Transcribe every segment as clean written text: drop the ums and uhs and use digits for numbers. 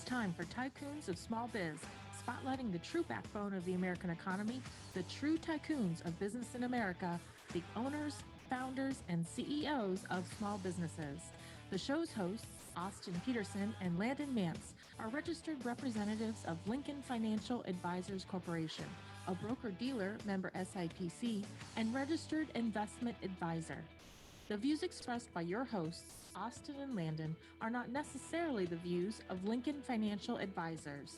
time for Tycoons of Small Biz, spotlighting the true backbone of the American economy, the true tycoons of business in America, the owners, founders, and CEOs of small businesses. The show's hosts, Austin Peterson and Landon Mance, are registered representatives of Lincoln Financial Advisors Corporation, a broker-dealer member SIPC, and registered investment advisor. The views expressed by your hosts, Austin and Landon, are not necessarily the views of Lincoln Financial Advisors.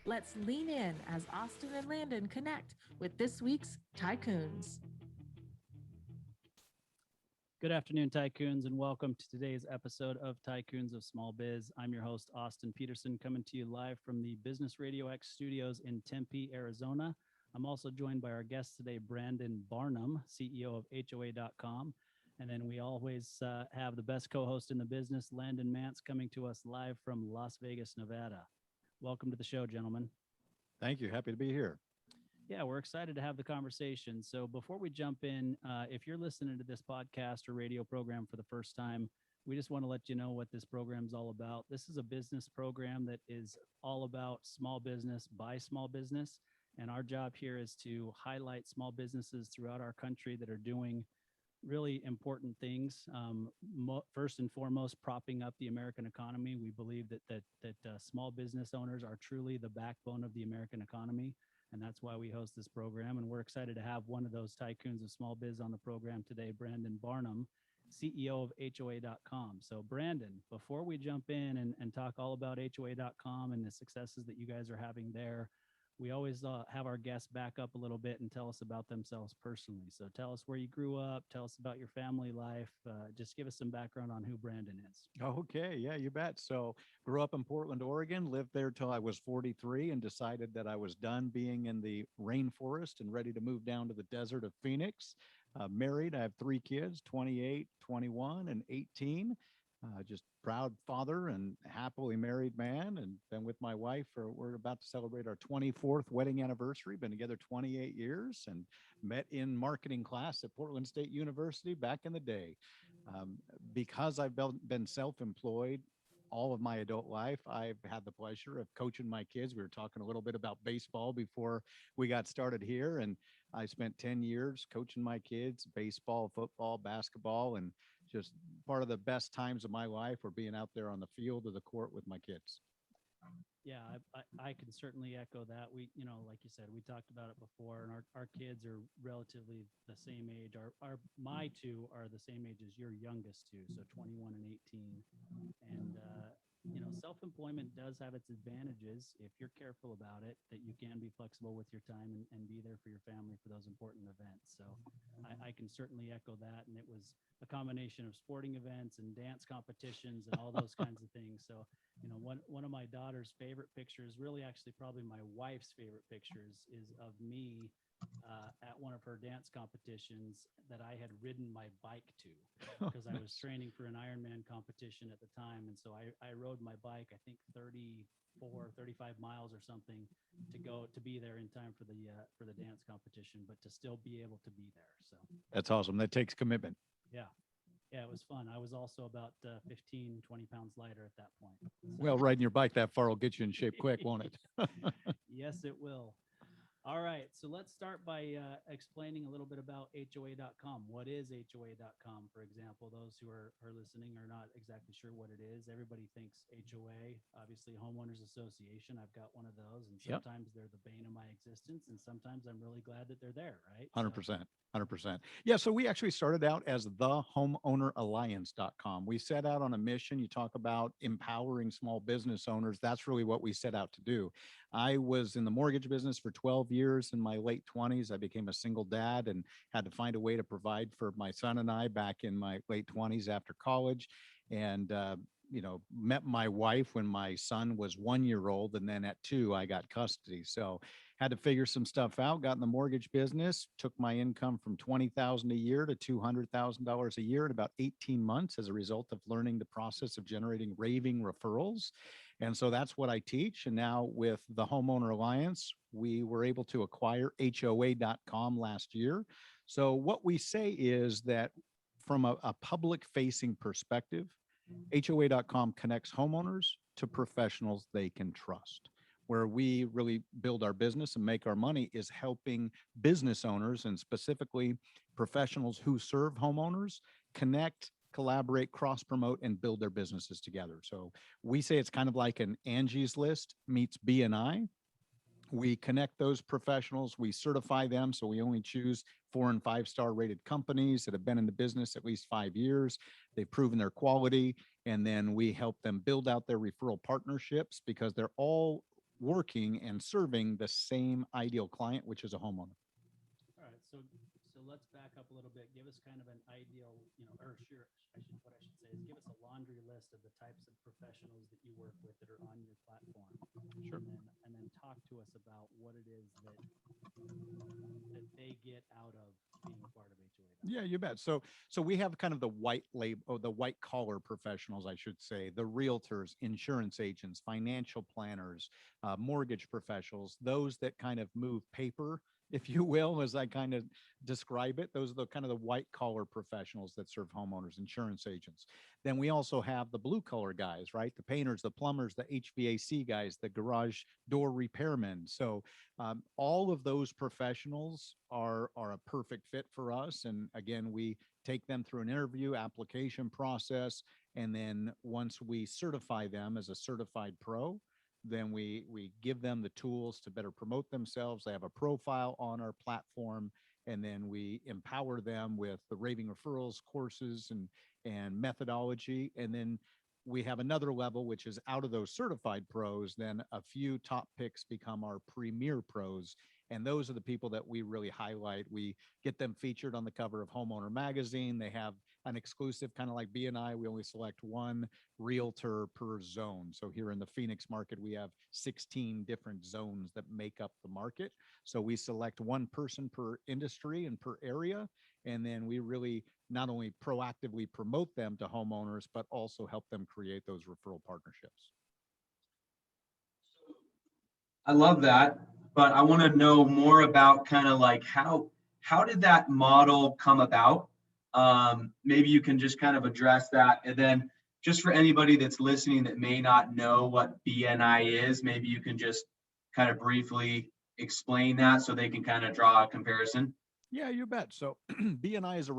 Let's lean in as Austin and Landon connect with this week's Tycoons. Good afternoon, Tycoons, and welcome to today's episode of Tycoons of Small Biz. I'm your host, Austin Peterson, coming to you live from the Business Radio X studios in Tempe, Arizona. I'm also joined by our guest today, Brandon Barnum, CEO of HOA.com. And then we always have the best co-host in the business, Landon Mance, coming to us live from Las Vegas, Nevada. Welcome to the show, gentlemen. Thank you. Happy to be here. Yeah, we're excited to have the conversation. So before we jump in, if you're listening to this podcast or radio program for the first time, we just want to let you know what this program is all about. This is a business program that is all about small business by small business. And our job here is to highlight small businesses throughout our country that are doing really important things. First and foremost, propping up the American economy. We believe that small business owners are truly the backbone of the American economy. And that's why we host this program. And we're excited to have one of those tycoons of small biz on the program today, Brandon Barnum, CEO of HOA.com. So Brandon, before we jump in and talk all about HOA.com and the successes that you guys are having there, we always have our guests back up a little bit and tell us about themselves personally. So tell us where you grew up, tell us about your family life, just give us some background on who Brandon is. Okay. Yeah, you bet. So grew up in Portland, Oregon, lived there till I was 43 and decided that I was done being in the rainforest and ready to move down to the desert of Phoenix. Married. I have 3 kids, 28, 21, and 18. Just proud father and happily married man, and been with my wife we're about to celebrate our 24th wedding anniversary. Been together 28 years and met in marketing class at Portland State University back in the day. Because I've been self-employed all of my adult life, I've had the pleasure of coaching my kids. We were talking a little bit about baseball before we got started here, and I spent 10 years coaching my kids, baseball, football, basketball, and just part of the best times of my life were being out there on the field or the court with my kids. Yeah, I can certainly echo that. We, like you said, we talked about it before, and our kids are relatively the same age. My 2 are the same age as your youngest 2, so 21 and 18. And, self-employment does have its advantages if you're careful about it, that you can be flexible with your time and be there for your family for those important events. So I can certainly echo that. And it was a combination of sporting events and dance competitions and all those kinds of things. So, one of my daughter's favorite pictures, really actually probably my wife's favorite pictures, is of me at one of her dance competitions that I had ridden my bike to, because I was training for an Ironman competition at the time. And so I rode my bike, I think 35 miles or something to be there in time for the dance competition, but to still be able to be there. So That's awesome. That takes commitment. Yeah, it was fun. I was also about 15, 20 pounds lighter at that point. So. Well, riding your bike that far will get you in shape quick, won't it? Yes, it will. All right, so let's start by explaining a little bit about HOA.com. What is HOA.com, for example? Those who are listening are not exactly sure what it is. Everybody thinks HOA, obviously homeowners association. I've got one of those, and sometimes they're the bane of my existence, and sometimes I'm really glad that they're there, right? 100%. 100%. Yeah. So we actually started out as the homeowneralliance.com. We set out on a mission. You talk about empowering small business owners. That's really what we set out to do. I was in the mortgage business for 12 years. In my late 20s, I became a single dad and had to find a way to provide for my son and I back in my late 20s after college. And, met my wife when my son was 1 year old. And then at 2, I got custody. So had to figure some stuff out, got in the mortgage business, took my income from $20,000 a year to $200,000 a year in about 18 months as a result of learning the process of generating raving referrals. And so that's what I teach. And now with the Homeowner Alliance, we were able to acquire HOA.com last year. So what we say is that from a public facing perspective, HOA.com connects homeowners to professionals they can trust. Where we really build our business and make our money is helping business owners, and specifically professionals who serve homeowners, connect, collaborate, cross promote, and build their businesses together. So we say it's kind of like an Angie's List meets BNI. We connect those professionals, we certify them. So we only choose 4 and 5 star rated companies that have been in the business at least 5 years. They've proven their quality. And then we help them build out their referral partnerships because they're all working and serving the same ideal client, which is a homeowner. All right, so let's back up a little bit. Give us kind of an ideal, or sure, what I should say is give us a laundry list of the types of professionals that you work with that are on your platform. Sure. And then talk to us about what it is that they get out of being a part of HOA. Yeah, you bet. So we have kind of the white label, or the white collar professionals, I should say, the realtors, insurance agents, financial planners, mortgage professionals, those that kind of move paper, if you will, as I kind of describe it. Those are the kind of the white collar professionals that serve homeowners, insurance agents. Then we also have the blue collar guys, right? The painters, the plumbers, the HVAC guys, the garage door repairmen. So all of those professionals are a perfect fit for us. And again, we take them through an interview application process. And then once we certify them as a certified pro, then we give them the tools to better promote themselves. They have a profile on our platform, and then we empower them with the raving referrals courses and methodology. And then we have another level, which is out of those certified pros, then a few top picks become our premier pros. And those are the people that we really highlight. We get them featured on the cover of Homeowner Magazine. They have an exclusive, kind of like BNI. We only select one realtor per zone. So here in the Phoenix market, we have 16 different zones that make up the market. So we select one person per industry and per area. And then we really not only proactively promote them to homeowners, but also help them create those referral partnerships. I love that, but I want to know more about kind of like how did that model come about? Maybe you can just kind of address that. And then just for anybody that's listening that may not know what BNI is, maybe you can just kind of briefly explain that so they can kind of draw a comparison. Yeah, you bet. So BNI is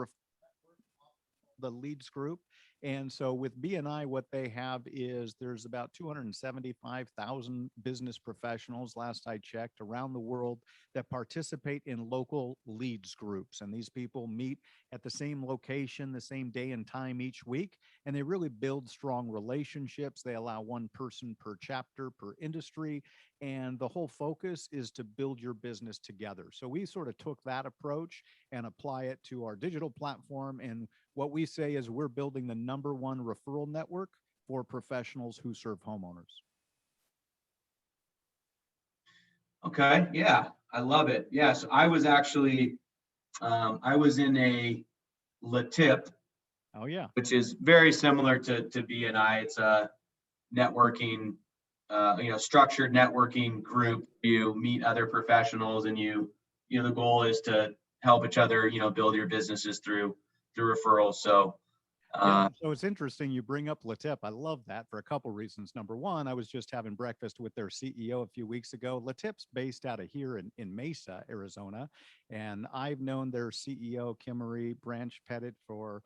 the leads group. And so with BNI, what they have is there's about 275,000 business professionals, last I checked, around the world that participate in local leads groups. And these people meet at the same location, the same day and time each week, and they really build strong relationships. They allow one person per chapter, per industry, and the whole focus is to build your business together. So we sort of took that approach and apply it to our digital platform. And what we say is we're building the #1 referral network for professionals who serve homeowners. Okay. Yeah, I love it. Yes, I was actually, I was in a LaTip, Oh, yeah. which is very similar to BNI. It's a networking, structured networking group. You meet other professionals, and the goal is to help each other, build your businesses through referrals. So, Yeah, so it's interesting you bring up LaTip. I love that for a couple reasons. Number one, I was just having breakfast with their CEO a few weeks ago. LaTip's based out of here in Mesa, Arizona, and I've known their CEO, Kimmery Branch Pettit, for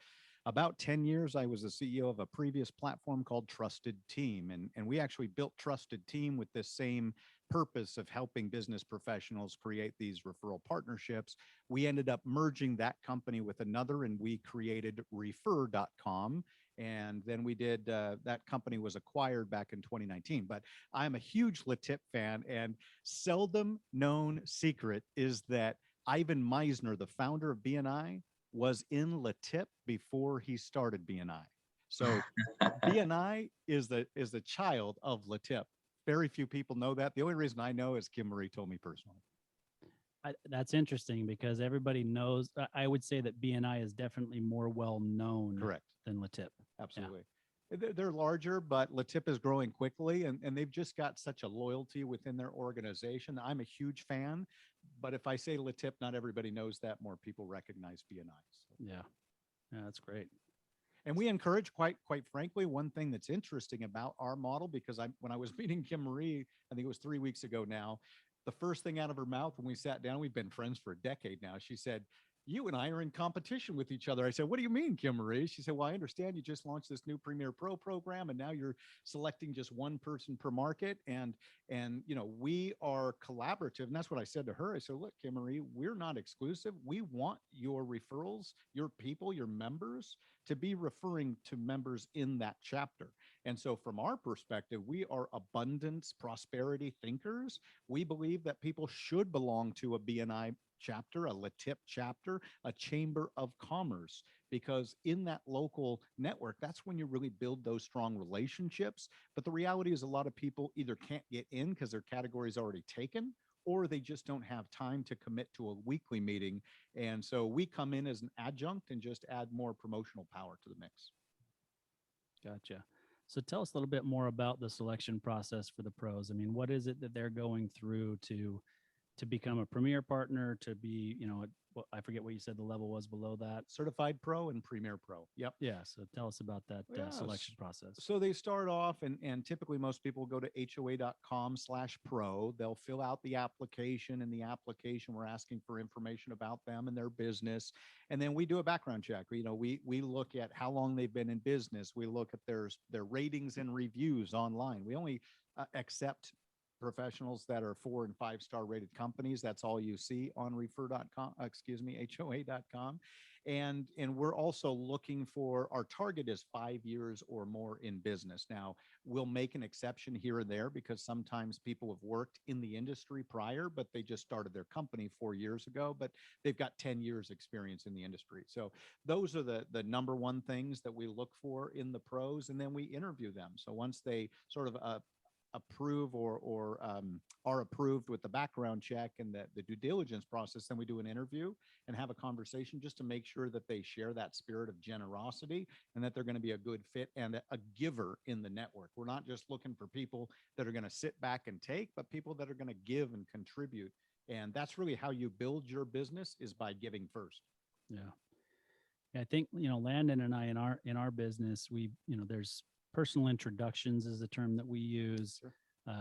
about 10 years. I was the CEO of a previous platform called Trusted Team, and we actually built Trusted Team with this same purpose of helping business professionals create these referral partnerships. We ended up merging that company with another, and we created refer.com. And then we did, that company was acquired back in 2019. But I'm a huge LaTip fan, and seldom known secret is that Ivan Meisner, the founder of BNI, was in LaTip before he started BNI. So BNI is the child of LaTip. Very few people know that. The only reason I know is Kim Marie told me personally. That's interesting because everybody knows. I would say that BNI is definitely more well known, Correct, than LaTip. absolutely. Yeah. They're larger, but LaTip is growing quickly, and they've just got such a loyalty within their organization. I'm a huge fan, but if I say LaTip, not everybody knows that. More people recognize BNI. So. Yeah, that's great. And we encourage, quite frankly, one thing that's interesting about our model, because when I was meeting Kim Marie, I think it was 3 weeks ago now, the first thing out of her mouth when we sat down, we've been friends for a decade now. She said, "You and I are in competition with each other." I said, "What do you mean, Kim Marie?" She said, "Well, I understand you just launched this new Premier Pro program, and now you're selecting just one person per market. And we are collaborative." And that's what I said to her. I said, "Look, Kim Marie, we're not exclusive. We want your referrals, your people, your members to be referring to members in that chapter." And so from our perspective, we are abundance, prosperity thinkers. We believe that people should belong to a BNI chapter, a LATIP chapter, a chamber of commerce, because in that local network, that's when you really build those strong relationships. But the reality is a lot of people either can't get in because their category is already taken, or they just don't have time to commit to a weekly meeting. And so we come in as an adjunct and just add more promotional power to the mix. Gotcha. So tell us a little bit more about the selection process for the pros. I mean, what is it that they're going through to become a premier partner, to be, I forget what you said the level was below that. Certified Pro and Premier Pro. Yep. Yeah. So tell us about that Yes. selection process. So they start off, and typically most people go to hoa.com/pro. They'll fill out the application. In the application, we're asking for information about them and their business. And then we do a background check. We look at how long they've been in business. We look at their ratings and reviews online. We only accept professionals that are 4 and 5 star rated companies. That's all you see on hoa.com. And we're also looking for, our target is 5 years or more in business. Now, we'll make an exception here and there because sometimes people have worked in the industry prior, but they just started their company 4 years ago, but they've got 10 years experience in the industry. So those are the number one things that we look for in the pros, and then we interview them. So once they sort of approve or are approved with the background check and the due diligence process, then we do an interview and have a conversation just to make sure that they share that spirit of generosity and that they're going to be a good fit and a giver in the network. We're not just looking for people that are going to sit back and take, but people that are going to give and contribute. And that's really how you build your business, is by giving first. Yeah. I think, Landon and I in our business, there's personal introductions is the term that we use. Sure.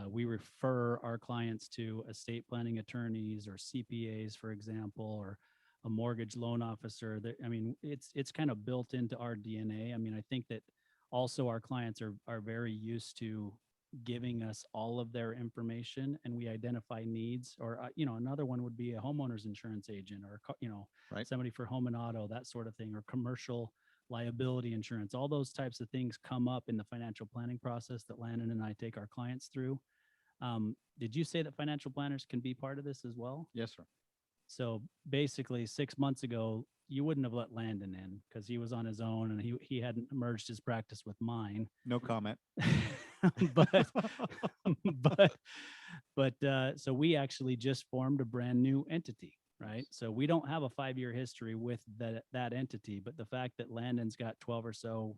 We refer our clients to estate planning attorneys or CPAs, for example, or a mortgage loan officer. It's kind of built into our DNA. I mean, I think that also our clients are very used to giving us all of their information, and we identify needs. Or another one would be a homeowners insurance agent, or Right. somebody for home and auto, that sort of thing, or commercial liability insurance. All those types of things come up in the financial planning process that Landon and I take our clients through. Did you say that financial planners can be part of this as well? Yes, sir. So basically 6 months ago, you wouldn't have let Landon in because he was on his own and he hadn't merged his practice with mine. No comment. but so we actually just formed a brand new entity. Right. So we don't have a 5-year history with that entity, but the fact that Landon's got 12 or so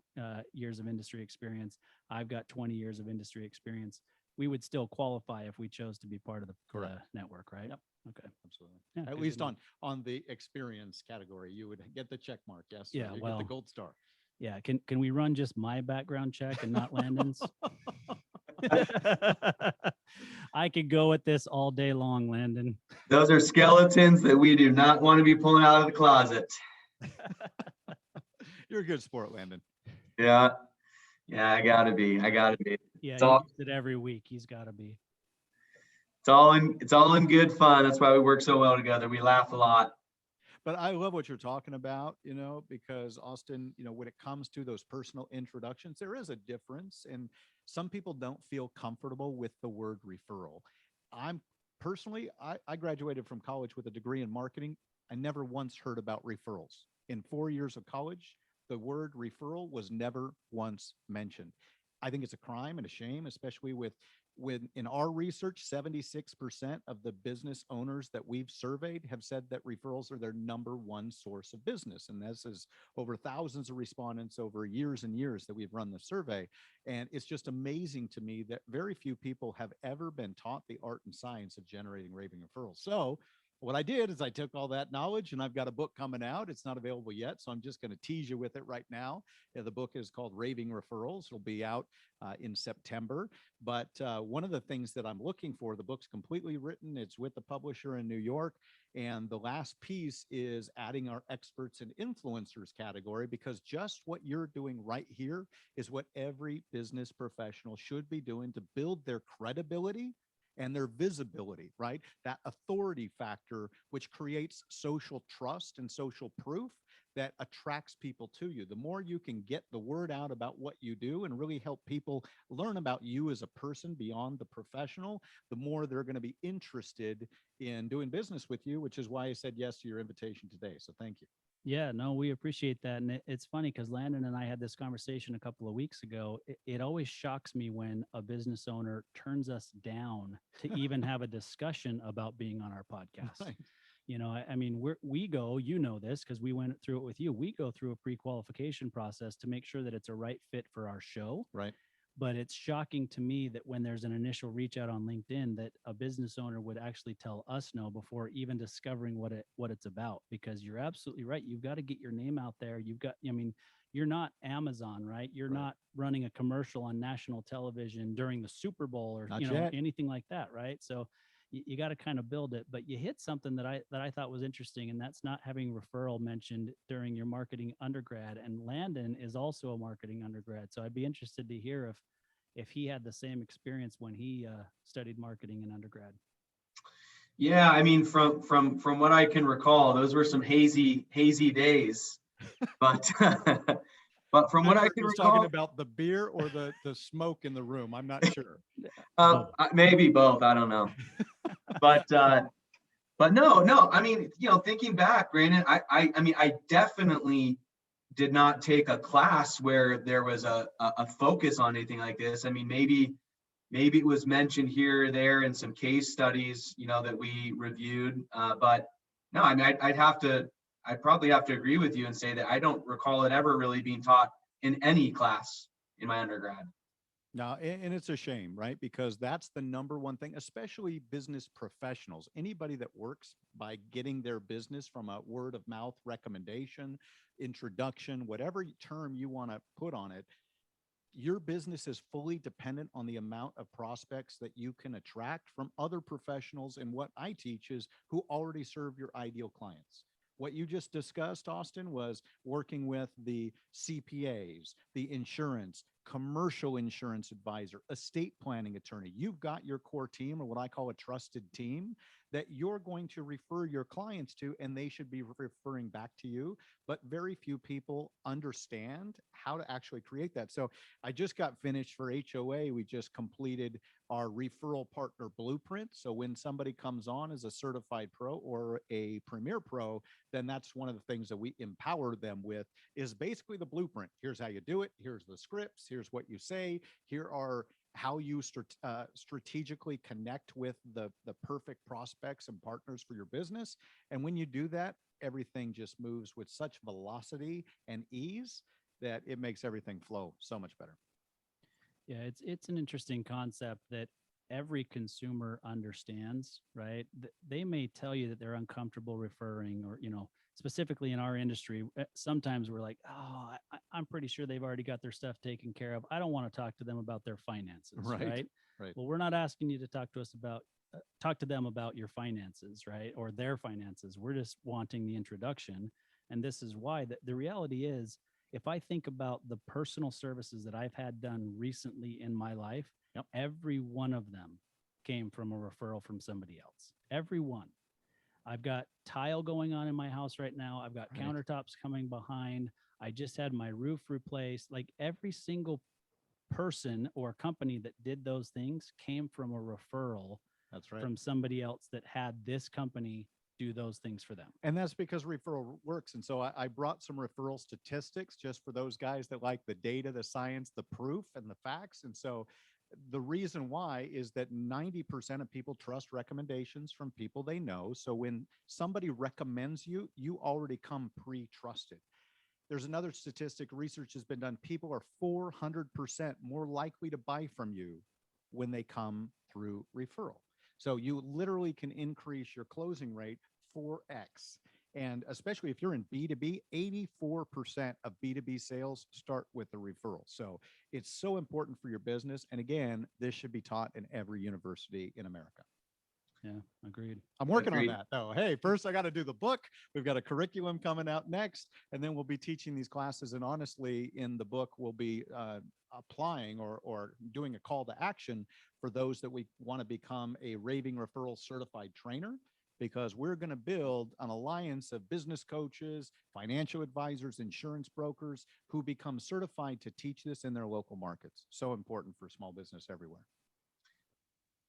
years of industry experience, I've got 20 years of industry experience, we would still qualify if we chose to be part of the network, right? Yep. Okay. Absolutely. Yeah, At least on the experience category, you would get the check mark. Yes. Yeah. You Well, get the gold star. Yeah. Can we run just my background check and not Landon's? I could go with this all day long, Landon. Those are skeletons that we do not want to be pulling out of the closet. You're a good sport, Landon. Yeah. I gotta be. Yeah, he uses it every week. He's got to be. It's all in good fun. That's why we work so well together. We laugh a lot. But I love what you're talking about, because Austin, when it comes to those personal introductions, there is a difference. And some people don't feel comfortable with the word referral. I graduated from college with a degree in marketing. I never once heard about referrals. In 4 years of college, the word referral was never once mentioned. I think it's a crime and a shame, especially when in our research, 76% of the business owners that we've surveyed have said that referrals are their number one source of business. And this is over thousands of respondents over years and years that we've run the survey. And it's just amazing to me that very few people have ever been taught the art and science of generating raving referrals. So What I did is I took all that knowledge, and I've got a book coming out. It's not available yet, so I'm just going to tease you with it right now. The book is called Raving Referrals. It'll be out in September. But one of the things that I'm looking for, the book's completely written. It's with the publisher in New York. And the last piece is adding our experts and influencers category, because just what you're doing right here is what every business professional should be doing to build their credibility and their visibility, right? That authority factor, which creates social trust and social proof that attracts people to you. The more you can get the word out about what you do and really help people learn about you as a person beyond the professional, the more they're going to be interested in doing business with you, which is why I said yes to your invitation today. So thank you. Yeah, no, we appreciate that. And it's funny because Landon and I had this conversation a couple of weeks ago. It always shocks me when a business owner turns us down to even have a discussion about being on our podcast. Right. You know, I mean, we go, you know this, because we went through it with you. We go through a pre-qualification process to make sure that it's a right fit for our show. Right. But it's shocking to me that when there's an initial reach out on LinkedIn, that a business owner would actually tell us no before even discovering what it's about. Because you're absolutely right. You've got to get your name out there. I mean, you're not Amazon, right? You're Right. not running a commercial on national television during the Super Bowl or Not yet. anything like that, right? So you got to kind of build it. But you hit something that I thought was interesting, and that's not having referral mentioned during your marketing undergrad. And Landon is also a marketing undergrad, so I'd be interested to hear if he had the same experience when he studied marketing in undergrad. Yeah, I mean, from what I can recall, those were some hazy days. But but from what I can was recall, talking about the beer or the smoke in the room. I'm not sure. maybe both. I don't know. But no. I mean, thinking back, Brandon, I mean, I definitely did not take a class where there was a focus on anything like this. I mean, maybe it was mentioned here or there in some case studies, that we reviewed. But no, I mean, I'd probably have to agree with you and say that I don't recall it ever really being taught in any class in my undergrad. No, and it's a shame, right? Because that's the number one thing, especially business professionals. Anybody that works by getting their business from a word of mouth recommendation, introduction, whatever term you want to put on it, your business is fully dependent on the amount of prospects that you can attract from other professionals. And what I teach is who already serve your ideal clients. What you just discussed, Austin, was working with the CPAs, the insurance, commercial insurance advisor, estate planning attorney. You've got your core team, or what I call a trusted team, that you're going to refer your clients to, and they should be referring back to you. But very few people understand how to actually create that. So I just got finished for HOA. We just completed our referral partner blueprint. So when somebody comes on as a certified pro or a premier pro, then that's one of the things that we empower them with, is basically the blueprint. Here's how you do it. Here's the scripts. Here's what you say. Here are how you strategically connect with the perfect prospects and partners for your business. And when you do that, everything just moves with such velocity and ease that it makes everything flow so much better. Yeah, it's an interesting concept that every consumer understands, right? They may tell you that they're uncomfortable referring, or, specifically in our industry, sometimes we're like, oh, I'm pretty sure they've already got their stuff taken care of. I don't want to talk to them about their finances, right? Well, we're not asking you to talk to them about your finances, right? Or their finances. We're just wanting the introduction. And this is why the reality is, if I think about the personal services that I've had done recently in my life, every one of them came from a referral from somebody else. Every one. I've got tile going on in my house right now. I've got countertops coming behind. I just had my roof replaced. Like, every single person or company that did those things came from a referral. That's right. From somebody else that had this company do those things for them. And that's because referral works. And so I brought some referral statistics just for those guys that like the data, the science, the proof, and the facts. And so the reason why is that 90% of people trust recommendations from people they know. So when somebody recommends you, you already come pre-trusted. There's another statistic, research has been done. People are 400% more likely to buy from you when they come through referral. So you literally can increase your closing rate 4x. And especially if you're in B2B, 84% of B2B sales start with a referral. So it's so important for your business. And again, this should be taught in every university in America. Yeah, agreed. I'm working Agreed. on that though. Hey, first I got to do the book. We've got a curriculum coming out next, and then we'll be teaching these classes. And honestly, in the book, we'll be applying or doing a call to action for those that we want to become a raving referral certified trainer, because we're going to build an alliance of business coaches, financial advisors, insurance brokers who become certified to teach this in their local markets. So important for small business everywhere.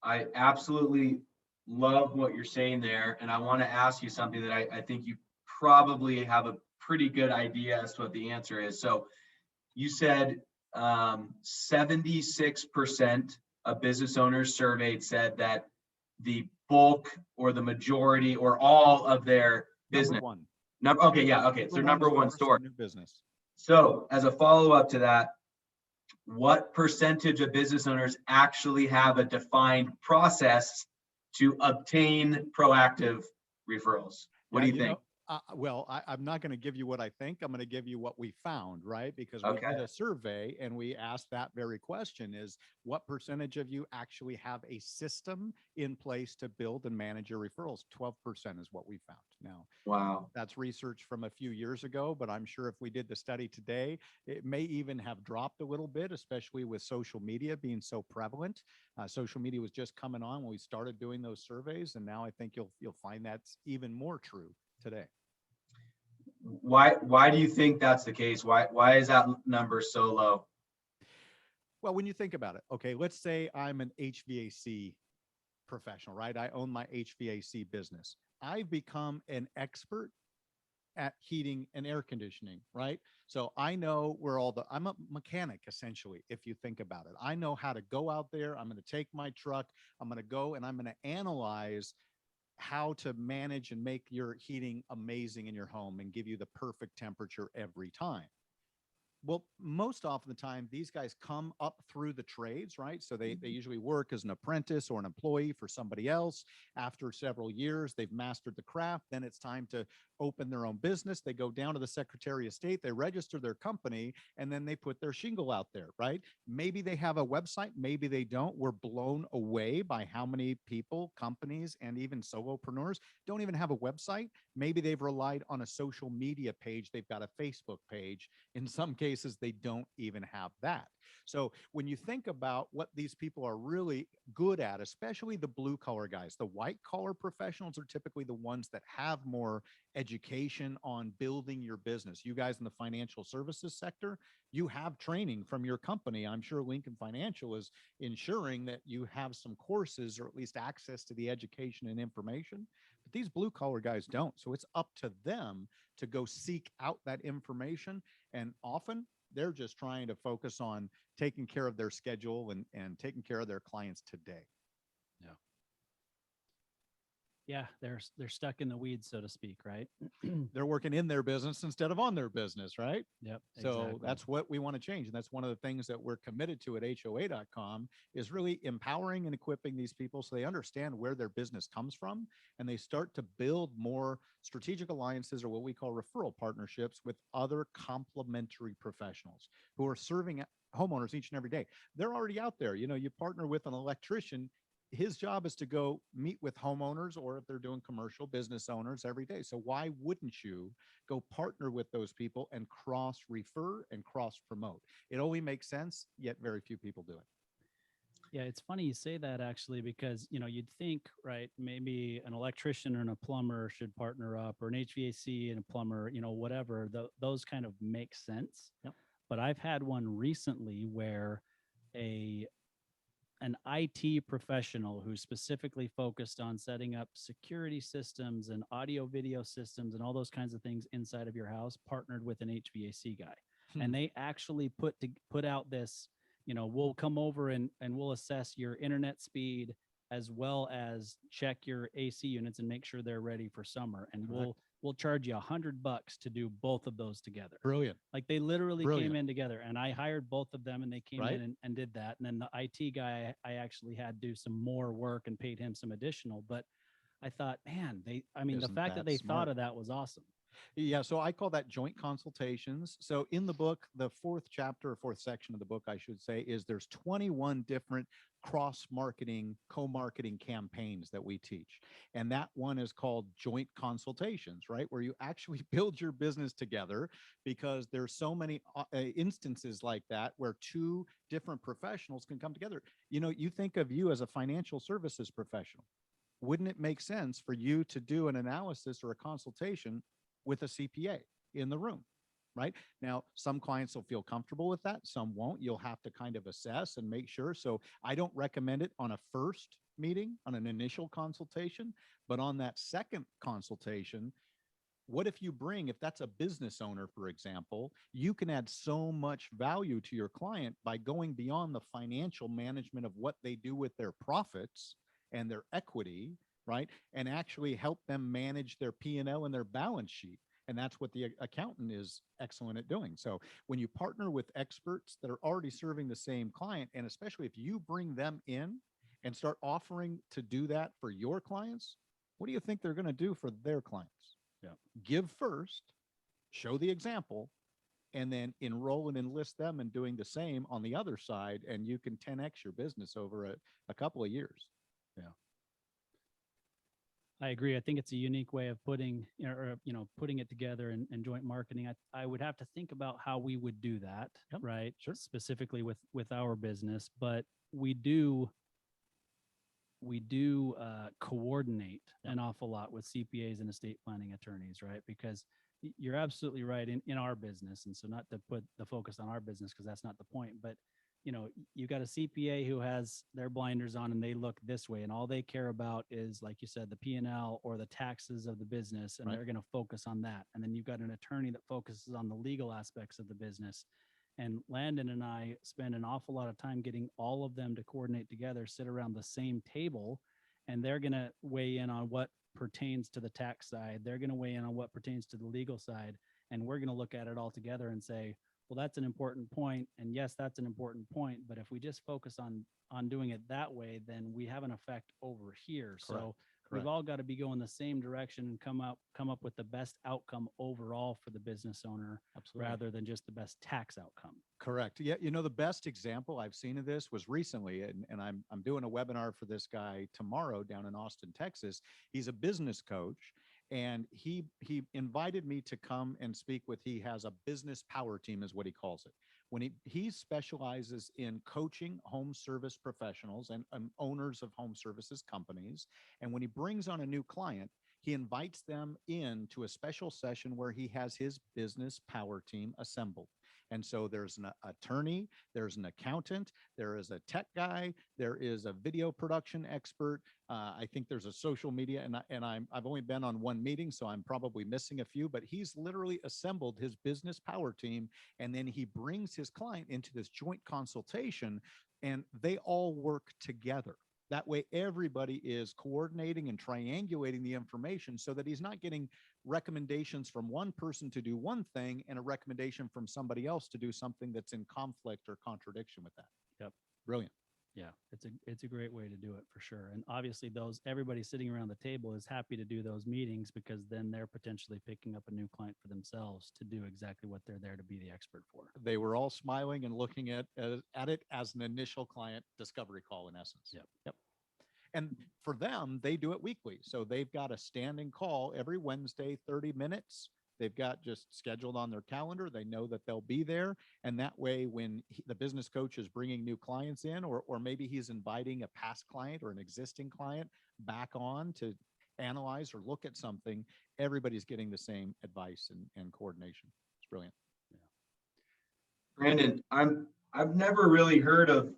I absolutely love what you're saying there. And I want to ask you something that I think you probably have a pretty good idea as to what the answer is. So you said 76% of business owners surveyed said that the bulk or the majority or all of their business. Okay, yeah, okay. So number one store. New business. So as a follow-up to that, what percentage of business owners actually have a defined process to obtain proactive referrals? What do you think? I'm not going to give you what I think. I'm going to give you what we found, right? Because we did a survey and we asked that very question: is what percentage of you actually have a system in place to build and manage your referrals? 12% is what we found. Now, wow, that's research from a few years ago, but I'm sure if we did the study today, it may even have dropped a little bit, especially with social media being so prevalent. Social media was just coming on when we started doing those surveys, and now I think you'll find that's even more true today. Why do you think that's the case? Why is that number so low? Well, when you think about it, okay, let's say I'm an HVAC professional, right? I own my HVAC business. I've become an expert at heating and air conditioning, right? So I know where I'm a mechanic essentially, if you think about it. I know how to go out there. I'm going to take my truck. I'm going to go and I'm going to analyze how to manage and make your heating amazing in your home and give you the perfect temperature every time. Well, most often the time, these guys come up through the trades, right? So they usually work as an apprentice or an employee for somebody else. After several years, they've mastered the craft. Then it's time to open their own business. They go down to the Secretary of State, they register their company, and then they put their shingle out there, right? Maybe they have a website, maybe they don't. We're blown away by how many people, companies, and even solopreneurs don't even have a website. Maybe they've relied on a social media page. They've got a Facebook page. In some cases, they don't even have that. So when you think about what these people are really good at, especially the blue collar guys, the white collar professionals are typically the ones that have more education on building your business. You guys in the financial services sector, you have training from your company. I'm sure Lincoln Financial is ensuring that you have some courses or at least access to the education and information. But these blue collar guys don't. So it's up to them to go seek out that information. And often they're just trying to focus on taking care of their schedule and taking care of their clients today. Yeah, they're stuck in the weeds, so to speak, right? They're working in their business instead of on their business, right? Yep. So exactly. that's what we want to change. And that's one of the things that we're committed to at HOA.com is really empowering and equipping these people so they understand where their business comes from and they start to build more strategic alliances or what we call referral partnerships with other complementary professionals who are serving homeowners each and every day. They're already out there. You know, you partner with an electrician. His job is to go meet with homeowners, or if they're doing commercial business owners every day. So why wouldn't you go partner with those people and cross refer and cross promote? It only makes sense, yet very few people do it. Yeah, it's funny you say that actually, because, you know, you'd think, right, maybe an electrician and a plumber should partner up, or an HVAC and a plumber, you know, whatever, those kind of make sense. Yep. But I've had one recently where an IT professional who specifically focused on setting up security systems and audio video systems and all those kinds of things inside of your house partnered with an HVAC guy. And they actually put out this, you know, we'll come over and we'll assess your internet speed as well as check your AC units and make sure they're ready for summer. And we'll we'll charge you $100 to do both of those together. Brilliant. Like they literally Brilliant. came in together, and I hired both of them, and they came Right. in and did that. And then the IT guy, I actually had to do some more work and paid him some additional. But I thought, man, the Isn't fact that that they smart? thought of that was awesome. Yeah, so I call that joint consultations. So in the book, the fourth chapter or fourth section of the book, I should say, is there's 21 different cross-marketing, co-marketing campaigns that we teach. And that one is called joint consultations, right? Where you actually build your business together, because there's so many instances like that where two different professionals can come together. You know, you think of you as a financial services professional. Wouldn't it make sense for you to do an analysis or a consultation with a CPA in the room, right? Now, some clients will feel comfortable with that. Some won't. You'll have to kind of assess and make sure. So I don't recommend it on a first meeting, on an initial consultation, but on that second consultation, what if you bring, if that's a business owner, for example, you can add so much value to your client by going beyond the financial management of what they do with their profits and their equity, right? And actually help them manage their P&L and their balance sheet. And that's what the accountant is excellent at doing. So when you partner with experts that are already serving the same client, and especially if you bring them in and start offering to do that for your clients, what do you think they're going to do for their clients? Yeah. Give first, show the example, and then enroll and enlist them in doing the same on the other side. And you can 10x your business over a couple of years. Yeah. I agree. I think it's a unique way of putting it together and joint marketing. I would have to think about how we would do that, Yep, right? sure. Specifically with our business, but we do coordinate an awful lot with CPAs and estate planning attorneys, right? Because you're absolutely right in our business. And so not to put the focus on our business, because that's not the point, but you got a CPA who has their blinders on and they look this way, and all they care about is, like you said, the P&L or the taxes of the business, and Right. they're going to focus on that. And then you've got an attorney that focuses on the legal aspects of the business. And Landon and I spend an awful lot of time getting all of them to coordinate together, sit around the same table, and they're going to weigh in on what pertains to the tax side. They're going to weigh in on what pertains to the legal side. And we're going to look at it all together and say, well, that's an important point. And yes, that's an important point. But if we just focus on doing it that way, then we have an effect over here. So we've all got to be going the same direction and come up with the best outcome overall for the business owner. Absolutely. Rather than just the best tax outcome. Correct. Yeah. The best example I've seen of this was recently, and I'm doing a webinar for this guy tomorrow down in Austin, Texas. He's a business coach, and he invited me to come and speak with, he has a business power team is what he calls it. When he specializes in coaching home service professionals and owners of home services companies. And when he brings on a new client, he invites them in to a special session where he has his business power team assembled. And so there's an attorney, there's an accountant, there is a tech guy, there is a video production expert. I think there's a social media, and I've only been on one meeting, so I'm probably missing a few, but he's literally assembled his business power team, and then he brings his client into this joint consultation, and they all work together. That way, everybody is coordinating and triangulating the information so that he's not getting recommendations from one person to do one thing and a recommendation from somebody else to do something that's in conflict or contradiction with that. Yep. Brilliant. Yeah, it's a great way to do it for sure. And obviously everybody sitting around the table is happy to do those meetings, because then they're potentially picking up a new client for themselves to do exactly what they're there to be the expert for. They were all smiling and looking at it as an initial client discovery call, in essence. Yep. And for them, they do it weekly. So they've got a standing call every Wednesday, 30 minutes. They've got just scheduled on their calendar. They know that they'll be there. And that way, when the business coach is bringing new clients in, or maybe he's inviting a past client or an existing client back on to analyze or look at something, everybody's getting the same advice and coordination. It's brilliant. Brandon, I've never really heard of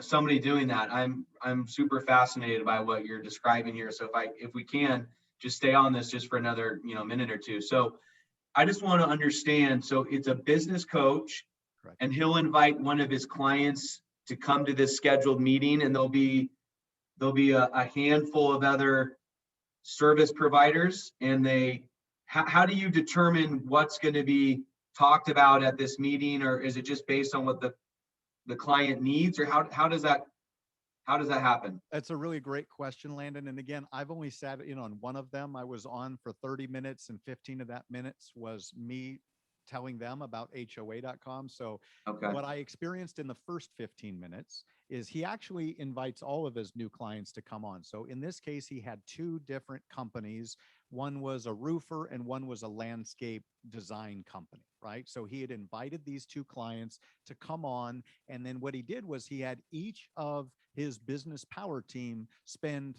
somebody doing that. I'm super fascinated by what you're describing here. So if we can just stay on this just for another minute or two. So I just want to understand. So it's a business coach. Correct. And he'll invite one of his clients to come to this scheduled meeting, and there'll be a handful of other service providers, and they how do you determine what's going to be talked about at this meeting, or is it just based on what the client needs, or how does that happen? That's a really great question, Landon. And again, I've only sat in on one of them. I was on for 30 minutes, and 15 of that minutes was me telling them about HOA.com. So Okay. what I experienced in the first 15 minutes is he actually invites all of his new clients to come on. So in this case, he had two different companies. One was a roofer and one was a landscape design company, right? So he had invited these two clients to come on. And then what he did was he had each of his business power team spend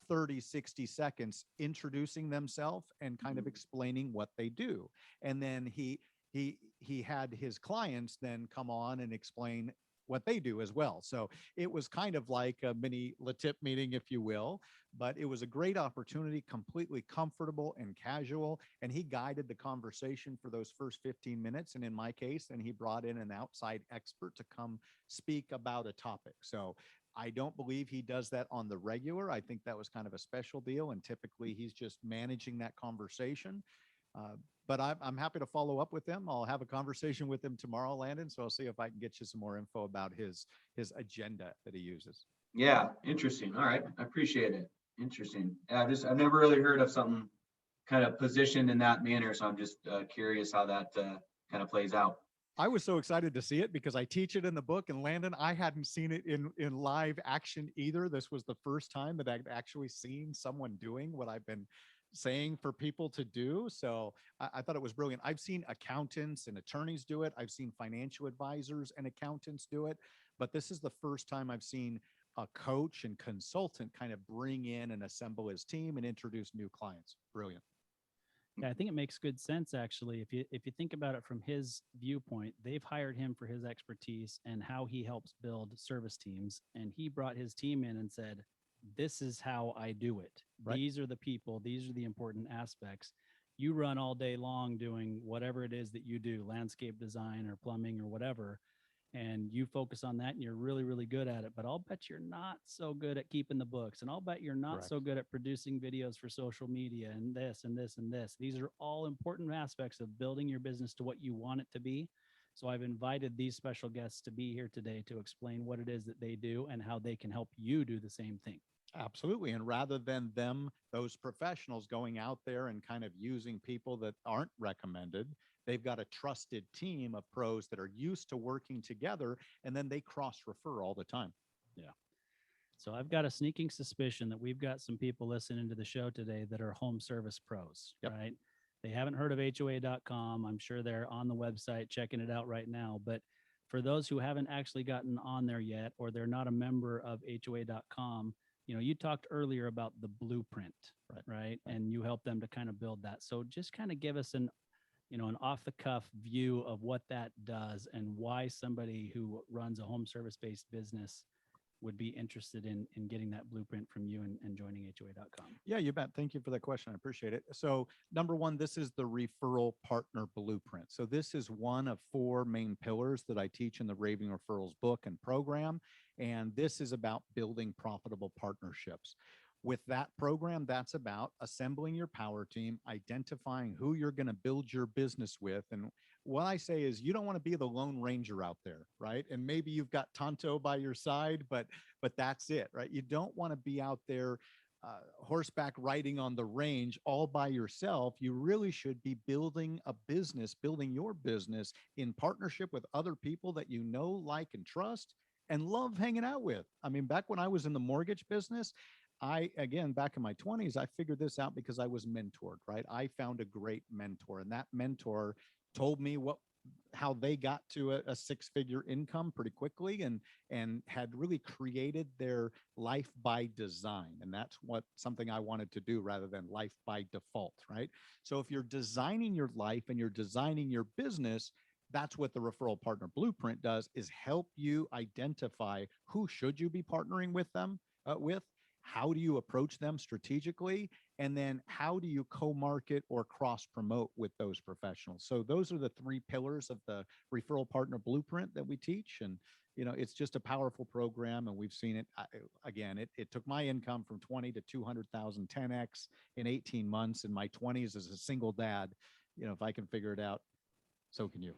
30, 60 seconds introducing themselves and kind of explaining what they do. And then he had his clients then come on and explain what they do as well. So it was kind of like a mini LaTip meeting, if you will, but it was a great opportunity, completely comfortable and casual. And he guided the conversation for those first 15 minutes. And in my case, and he brought in an outside expert to come speak about a topic. So I don't believe he does that on the regular. I think that was kind of a special deal. And typically he's just managing that conversation. But I'm happy to follow up with him. I'll have a conversation with him tomorrow, Landon. So I'll see if I can get you some more info about his agenda that he uses. Yeah, interesting. All right, I appreciate it. Interesting. Yeah, I've never really heard of something kind of positioned in that manner, so I'm just curious how that kind of plays out. I was so excited to see it because I teach it in the book, and Landon, I hadn't seen it in live action either. This was the first time that I'd actually seen someone doing what I've been saying for people to do. So I thought it was brilliant. I've seen accountants and attorneys do it. I've seen financial advisors and accountants do it, but this is the first time I've seen a coach and consultant kind of bring in and assemble his team and introduce new clients. Brilliant. Yeah, I think it makes good sense actually. If you think about it from his viewpoint, they've hired him for his expertise and how he helps build service teams, and he brought his team in and said, "This is how I do it. Right. These are the people, these are the important aspects. You run all day long doing whatever it is that you do, landscape design or plumbing or whatever, and you focus on that and you're really, really good at it. But I'll bet you're not so good at keeping the books. And I'll bet you're not Correct. so good at producing videos for social media and this and this and this. These are all important aspects of building your business to what you want it to be. So I've invited these special guests to be here today to explain what it is that they do and how they can help you do the same thing." Absolutely. And rather than those professionals going out there and kind of using people that aren't recommended, they've got a trusted team of pros that are used to working together, and then they cross refer all the time. Yeah. So I've got a sneaking suspicion that we've got some people listening to the show today that are home service pros, Yep. right? They haven't heard of HOA.com. I'm sure they're on the website checking it out right now. But for those who haven't actually gotten on there yet, or they're not a member of HOA.com, you talked earlier about the blueprint, right? And you help them to kind of build that. So just kind of give us an off the cuff view of what that does and why somebody who runs a home service based business would be interested in getting that blueprint from you and joining HOA.com. Yeah, you bet. Thank you for that question. I appreciate it. So number one, this is the referral partner blueprint. So this is one of 4 main pillars that I teach in the Raving Referrals book and program. And this is about building profitable partnerships. With that program, that's about assembling your power team, identifying who you're going to build your business with. And what I say is you don't want to be the lone ranger out there, right? And maybe you've got Tonto by your side, but that's it, right? You don't want to be out there horseback riding on the range all by yourself. You really should be building your business in partnership with other people that you know, like, and trust and love hanging out with. I mean, back when I was in the mortgage business, back in my 20s, I figured this out because I was mentored, right? I found a great mentor, and that mentor told me how they got to a 6-figure income pretty quickly and had really created their life by design. And that's something I wanted to do rather than life by default, right? So if you're designing your life and you're designing your business, that's what the referral partner blueprint does, is help you identify who should you be partnering with them with. how do you approach them strategically, and then how do you co-market or cross-promote with those professionals. So those are the three pillars of the referral partner blueprint that we teach. And it's just a powerful program, and we've seen it. Again, it took my income from 20 to 200,000, 10x in 18 months. In my 20s as a single dad, if I can figure it out, so can you.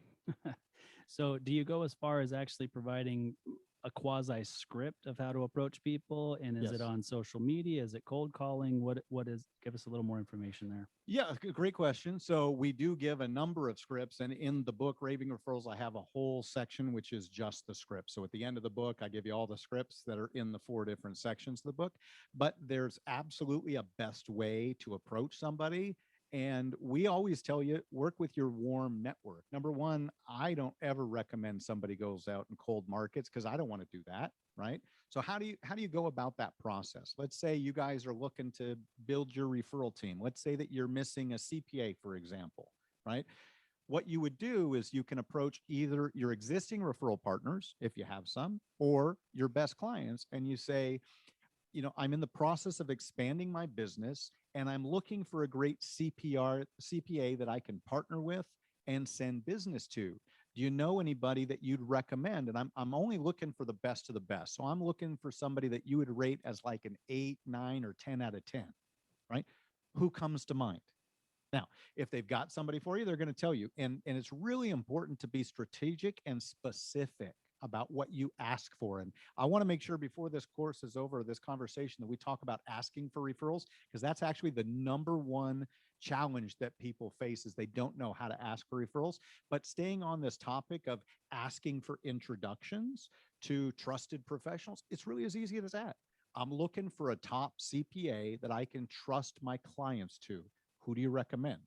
So do you go as far as actually providing a quasi script of how to approach people? And is it Yes. on social media? Is it cold calling? What is, give us a little more information there. Yeah, great question. So we do give a number of scripts, and in the book Raving Referrals, I have a whole section which is just the script. So at the end of the book, I give you all the scripts that are in the 4 different sections of the book. But there's absolutely a best way to approach somebody. And we always tell you, work with your warm network. Number one, I don't ever recommend somebody goes out and cold markets, because I don't want to do that, right? So how do you go about that process? Let's say you guys are looking to build your referral team. Let's say that you're missing a CPA, for example, right? What you would do is you can approach either your existing referral partners, if you have some, or your best clients, and you say, I'm in the process of expanding my business, and I'm looking for a great CPA that I can partner with and send business to. Do you know anybody that you'd recommend? And I'm only looking for the best of the best. So I'm looking for somebody that you would rate as like an 8, 9, or 10 out of 10, right? Who comes to mind? Now, if they've got somebody for you, they're going to tell you. And it's really important to be strategic and specific about what you ask for. And I want to make sure before this course is over, this conversation, that we talk about asking for referrals, because that's actually the number one challenge that people face, is they don't know how to ask for referrals. But staying on this topic of asking for introductions to trusted professionals, it's really as easy as that. I'm looking for a top CPA that I can trust my clients to. Who do you recommend?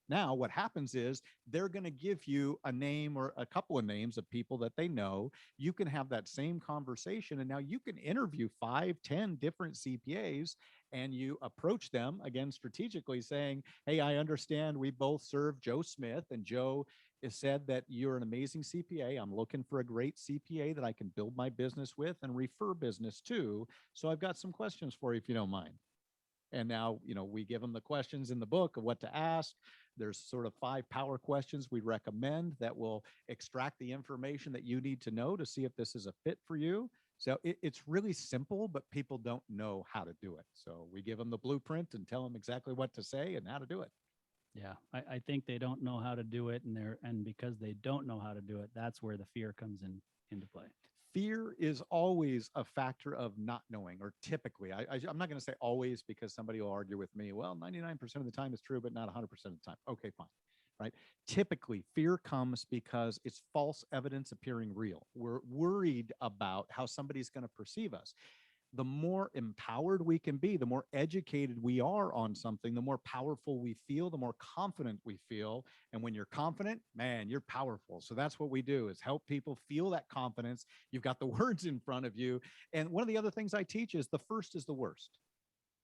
Now, what happens is they're going to give you a name or a couple of names of people that they know. You can have that same conversation, and now you can interview 5, 10 different CPAs, and you approach them again strategically, saying, hey, I understand we both serve Joe Smith, and Joe has said that you're an amazing CPA. I'm looking for a great CPA that I can build my business with and refer business to. So I've got some questions for you, if you don't mind. And now, we give them the questions in the book of what to ask. There's sort of 5 power questions we recommend that will extract the information that you need to know to see if this is a fit for you. So it's really simple, but people don't know how to do it. So we give them the blueprint and tell them exactly what to say and how to do it. Yeah, I think they don't know how to do it, and because they don't know how to do it, that's where the fear comes into play. Fear is always a factor of not knowing, or typically. I'm not going to say always, because somebody will argue with me, well, 99% of the time is true, but not 100% of the time. Okay, fine. Right? Typically, fear comes because it's false evidence appearing real. We're worried about how somebody's going to perceive us. The more empowered we can be, the more educated we are on something, the more powerful we feel, the more confident we feel. And when you're confident, man, you're powerful. So that's what we do, is help people feel that confidence. You've got the words in front of you. And one of the other things I teach is the first is the worst.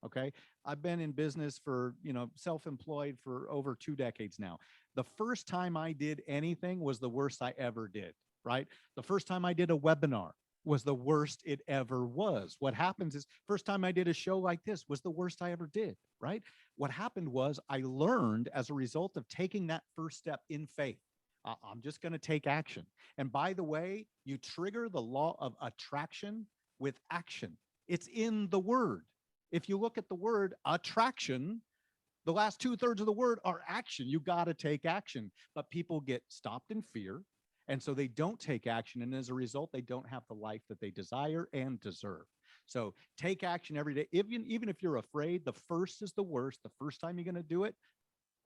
Okay. I've been in business for, self-employed for over 2 decades now. The first time I did anything was the worst I ever did, right? The first time I did a webinar was the worst it ever was. What happens is, first time I did a show like this was the worst I ever did, right? What happened was I learned as a result of taking that first step in faith. I'm just going to take action. And by the way, you trigger the law of attraction with action. It's in the word. If you look at the word attraction, the last 2/3 of the word are action. You got to take action, but people get stopped in fear. And so they don't take action. And as a result, they don't have the life that they desire and deserve. So take action every day. Even if you're afraid, the first is the worst. The first time you're going to do it,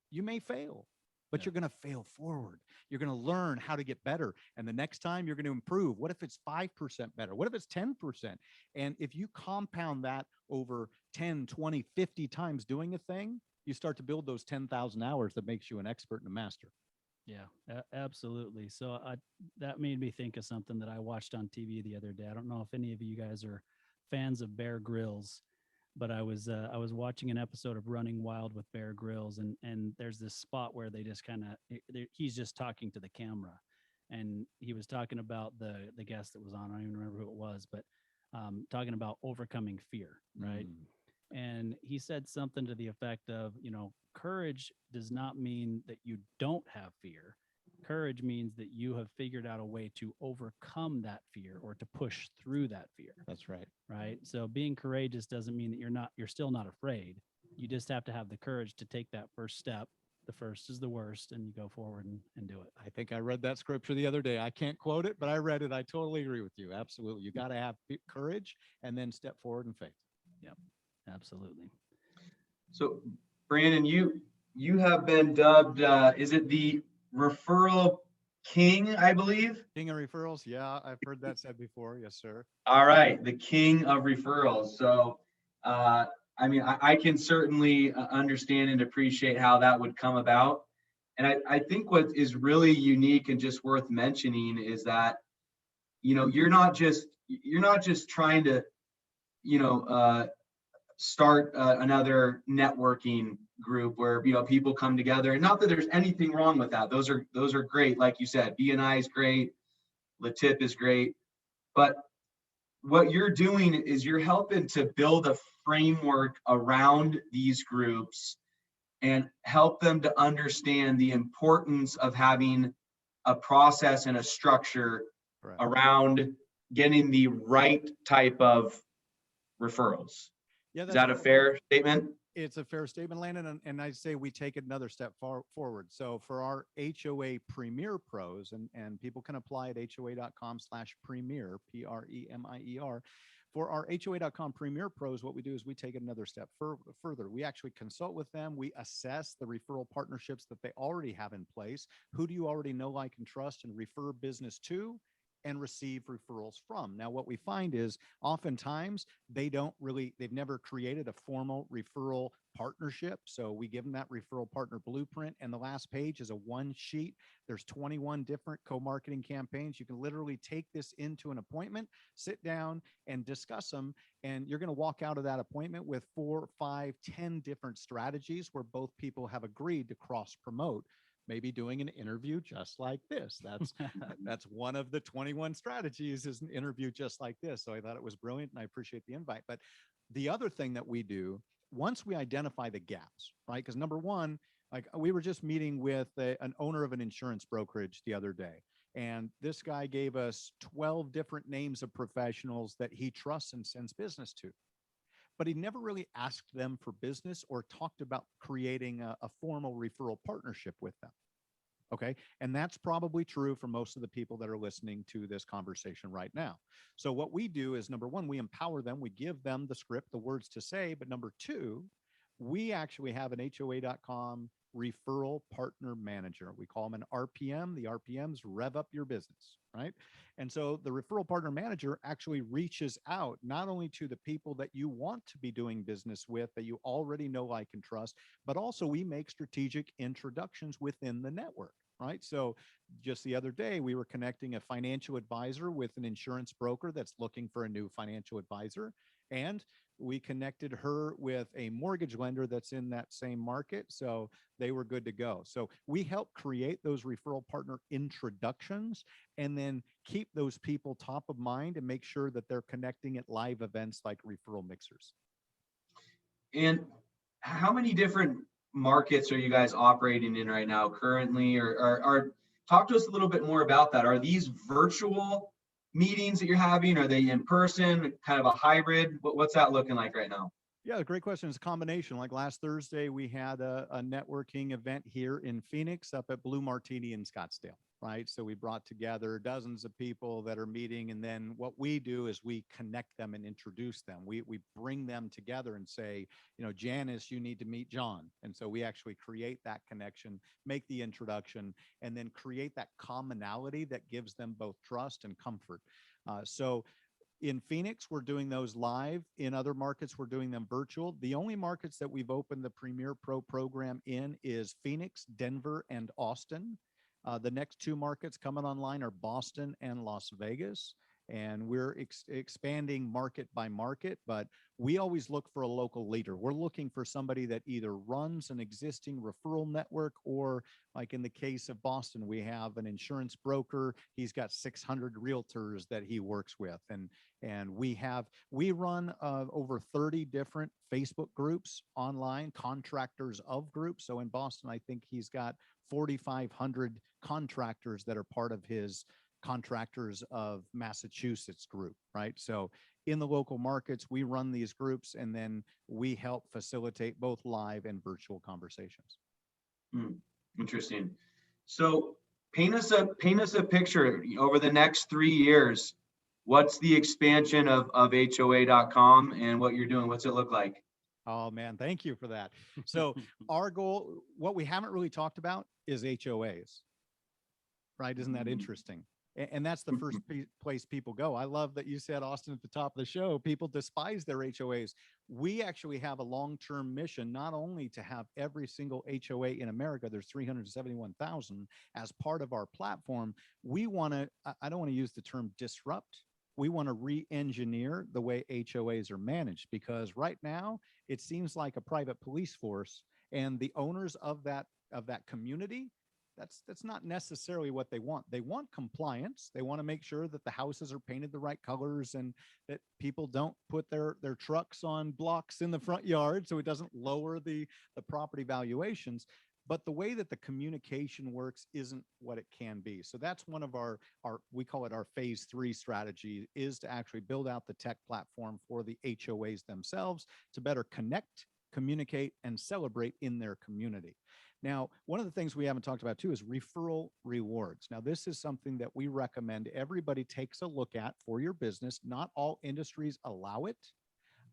you may fail, but you're going to fail forward. You're going to learn how to get better. And the next time you're going to improve. What if it's 5% better? What if it's 10%? And if you compound that over 10, 20, 50 times doing a thing, you start to build those 10,000 hours that makes you an expert and a master. Yeah, absolutely. So that made me think of something that I watched on TV the other day. I don't know if any of you guys are fans of Bear Grylls, but I was watching an episode of Running Wild with Bear Grylls, and there's this spot where they just he's just talking to the camera, and he was talking about the guest that was on. I don't even remember who it was, but talking about overcoming fear, right? And he said something to the effect of, courage does not mean that you don't have fear. Courage means that you have figured out a way to overcome that fear or to push through that fear. That's right. Right. So being courageous doesn't mean that you're still not afraid. You just have to have the courage to take that first step. The first is the worst, and you go forward and do it. I think I read that scripture the other day. I can't quote it, but I read it. I totally agree with you. Absolutely. You got to have courage and then step forward in faith. Yep. Absolutely. So Brandon, you have been dubbed, is it the referral king, I believe? King of referrals. Yeah, I've heard that said before. Yes, sir. All right, the king of referrals. So, I mean, I can certainly understand and appreciate how that would come about. And I think what is really unique and just worth mentioning is that, you're not just trying to, start another networking group where people come together. And not that there's anything wrong with that. Those are great. Like you said, BNI is great, LaTip is great, but what you're doing is you're helping to build a framework around these groups and help them to understand the importance of having a process and a structure around getting the right type of referrals. Yeah, is that a fair statement? It's a fair statement, Landon. And I say we take it another step forward. So for our HOA Premier Pros, and people can apply at hoa.com/premier, PREMIER. For our hoa.com Premier Pros, what we do is we take it another step further. We actually consult with them. We assess the referral partnerships that they already have in place. Who do you already know, like, and trust and refer business to and receive referrals from? Now, what we find is oftentimes they've never created a formal referral partnership. So we give them that referral partner blueprint, and the last page is a one sheet. There's 21 different co-marketing campaigns. You can literally take this into an appointment, sit down and discuss them. And you're going to walk out of that appointment with 4, 5, 10 different strategies where both people have agreed to cross promote. Maybe doing an interview just like this. That's one of the 21 strategies, is an interview just like this. So I thought it was brilliant, and I appreciate the invite. But the other thing that we do, once we identify the gaps, right? Because number one, like, we were just meeting with an owner of an insurance brokerage the other day, and this guy gave us 12 different names of professionals that he trusts and sends business to. But he never really asked them for business or talked about creating a formal referral partnership with them. Okay. And that's probably true for most of the people that are listening to this conversation right now. So what we do is, number one, we empower them. We give them the script, the words to say. But number two, we actually have an hoa.com referral partner manager. We call them an RPM. The RPMs rev up your business, right? And so the referral partner manager actually reaches out not only to the people that you want to be doing business with, that you already know, like, and trust, but also we make strategic introductions within the network, right? So just the other day, we were connecting a financial advisor with an insurance broker that's looking for a new financial advisor. And we connected her with a mortgage lender that's in that same market. So they were good to go. So we help create those referral partner introductions and then keep those people top of mind and make sure that they're connecting at live events like referral mixers. And how many different markets are you guys operating in right now currently? Or talk to us a little bit more about that. Are these virtual meetings that you're having? Are they in person, kind of a hybrid? What's that looking like right now? Yeah, great question. It's a combination. Like last Thursday, we had a networking event here in Phoenix up at Blue Martini in Scottsdale, right? So we brought together dozens of people that are meeting. And then what we do is we connect them and introduce them. We bring them together and say, Janice, you need to meet John. And so we actually create that connection, make the introduction, and then create that commonality that gives them both trust and comfort. So in Phoenix, we're doing those live. In other markets, we're doing them virtual. The only markets that we've opened the Premier Pro program in is Phoenix, Denver, and Austin. The next two markets coming online are Boston and Las Vegas. and we're expanding market by market, but we always look for a local leader. We're looking for somebody that either runs an existing referral network, or like in the case of Boston, we have an insurance broker. He's got 600 realtors that he works with. And we run over 30 different Facebook groups online, contractors of groups. So in Boston, I think he's got 4,500 contractors that are part of his Contractors of Massachusetts group, right? So in the local markets, we run these groups, and then we help facilitate both live and virtual conversations. Interesting. So paint us a picture over the next 3 years. What's the expansion of HOA.com and what you're doing? What's it look like? Oh man, thank you for that. So our goal, what we haven't really talked about, is HOAs, right? Isn't that interesting? And that's the first place people go. I love that you said, Austin, at the top of the show, people despise their HOAs. We actually have a long-term mission, not only to have every single HOA in America, there's 371,000, as part of our platform. We want to, I don't want to use the term disrupt. We want to re-engineer the way HOAs are managed, because right now it seems like a private police force, and the owners of that community, that's not necessarily what they want. They want compliance. They want to make sure that the houses are painted the right colors, and that people don't put their trucks on blocks in the front yard, so it doesn't lower the property valuations. But the way that the communication works isn't what it can be. So that's one of our we call it our phase 3 strategy, is to actually build out the tech platform for the HOAs themselves to better connect, communicate, and celebrate in their community. Now, one of the things we haven't talked about too is referral rewards. Now, this is something that we recommend everybody takes a look at for your business. Not all industries allow it,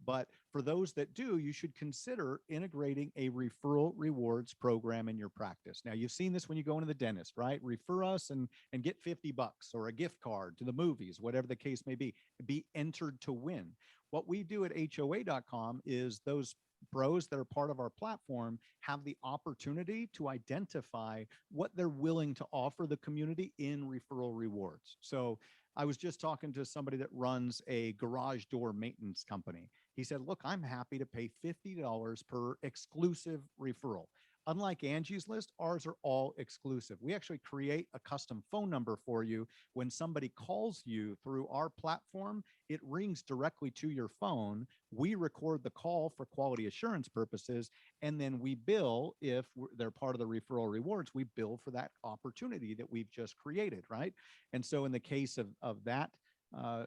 but for those that do, you should consider integrating a referral rewards program in your practice. Now, you've seen this when you go into the dentist, right? Refer us and get $50 or a gift card to the movies, whatever the case may be entered to win. What we do at HOA.com is those pros that are part of our platform have the opportunity to identify what they're willing to offer the community in referral rewards. So I was just talking to somebody that runs a garage door maintenance company. He said, look, I'm happy to pay $50 per exclusive referral. Unlike Angie's List, ours are all exclusive. We actually create a custom phone number for you. When somebody calls you through our platform, it rings directly to your phone. We record the call for quality assurance purposes, and then we bill, if they're part of the referral rewards, we bill for that opportunity that we've just created, right? And so in the case of that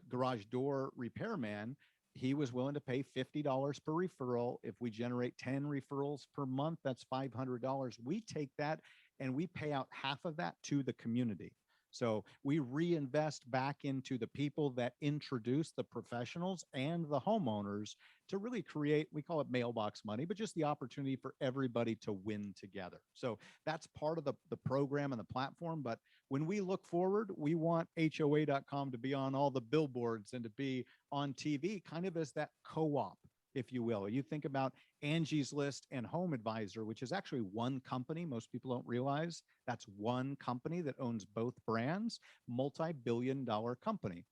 garage door repairman, he was willing to pay $50 per referral. If we generate 10 referrals per month, that's $500. We take that and we pay out half of that to the community. So we reinvest back into the people that introduce the professionals and the homeowners to really create, we call it mailbox money, but just the opportunity for everybody to win together. So that's part of the program and the platform. But when we look forward, we want HOA.com to be on all the billboards and to be on TV, kind of as that co-op, if you will. You think about Angie's List and Home Advisor, which is actually one company. Most people don't realize that's one company that owns both brands, multi-billion-dollar company.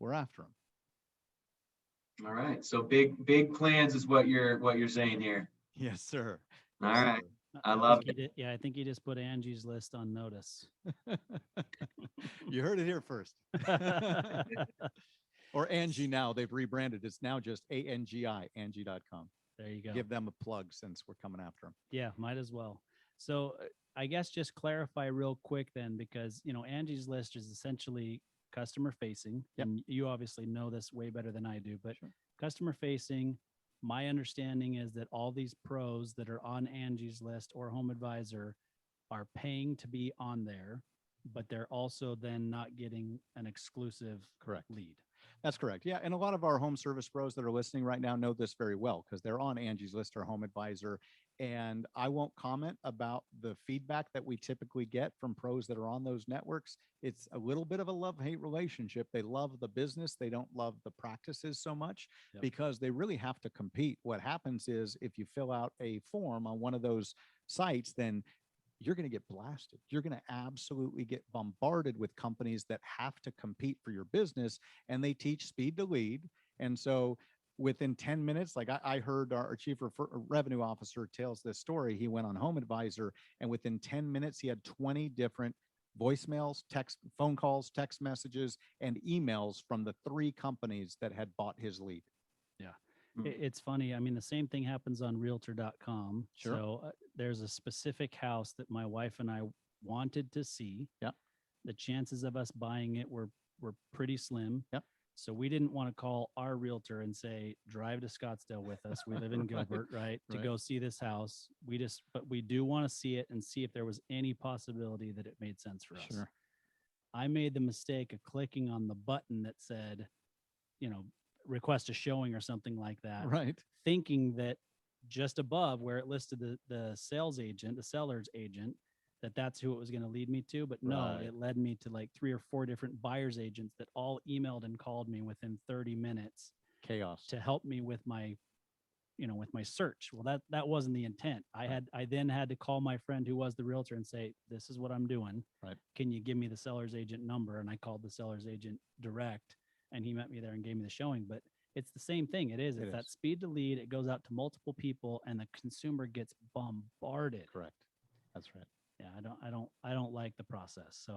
We're after them. All right. So big plans is what you're saying here. Yes, sir. All Yes, right. sir. I love it. Yeah, I think you just put Angie's List on notice. You heard it here first. Or Angie now. They've rebranded. It's now just ANGI, Angie.com. There you go. Give them a plug since we're coming after them. Yeah, might as well. So I guess just clarify real quick then, because, Angie's List is essentially customer facing. Yep. And you obviously know this way better than I do, but Sure. Customer facing, my understanding is that all these pros that are on Angie's List or Home Advisor are paying to be on there, but they're also then not getting an exclusive Correct. lead. That's correct. Yeah. And a lot of our home service pros that are listening right now know this very well because they're on Angie's List or Home Advisor. And I won't comment about the feedback that we typically get from pros that are on those networks. It's a little bit of a love-hate relationship. They love the business. They don't love the practices so much because they really have to compete. What happens is if you fill out a form on one of those sites, then you're going to get blasted. You're going to absolutely get bombarded with companies that have to compete for your business, and they teach speed to lead. And so within 10 minutes, like I heard our chief revenue officer tells this story. He went on Home Advisor, and within 10 minutes, he had 20 different voicemails, text, phone calls, text messages, and emails from the 3 companies that had bought his lead. Yeah. It's funny. I mean, the same thing happens on realtor.com. Sure. So there's a specific house that my wife and I wanted to see. Yeah. The chances of us buying it were pretty slim. Yep. So we didn't want to call our realtor and say, drive to Scottsdale with us. We live in Right. Gilbert, right? To Right. go see this house. But we do want to see it and see if there was any possibility that it made sense for us. Sure. I made the mistake of clicking on the button that said, request a showing or something like that, Right. thinking that just above where it listed the seller's agent, that's who it was going to lead me to. But no, Right. it led me to like 3 or 4 different buyer's agents that all emailed and called me within 30 minutes Chaos. to help me with my search. Well, that wasn't the intent. I then had to call my friend who was the realtor and say, this is what I'm doing. Right. Can you give me the seller's agent number? And I called the seller's agent direct, and he met me there and gave me the showing. But it's the same thing. It's that speed to lead. It goes out to multiple people, and the consumer gets bombarded. Correct. That's right. Yeah, I don't like the process. So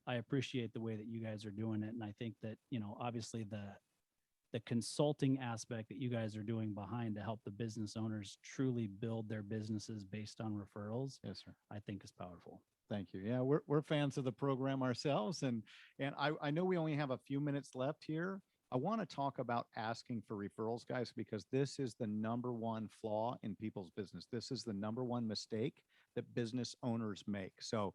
I appreciate the way that you guys are doing it. And I think that, obviously the consulting aspect that you guys are doing behind to help the business owners truly build their businesses based on referrals, Yes, sir. I think is powerful. Thank you. Yeah, we're fans of the program ourselves. And I know we only have a few minutes left here. I want to talk about asking for referrals, guys, because this is the number one flaw in people's business. This is the number one mistake that business owners make. So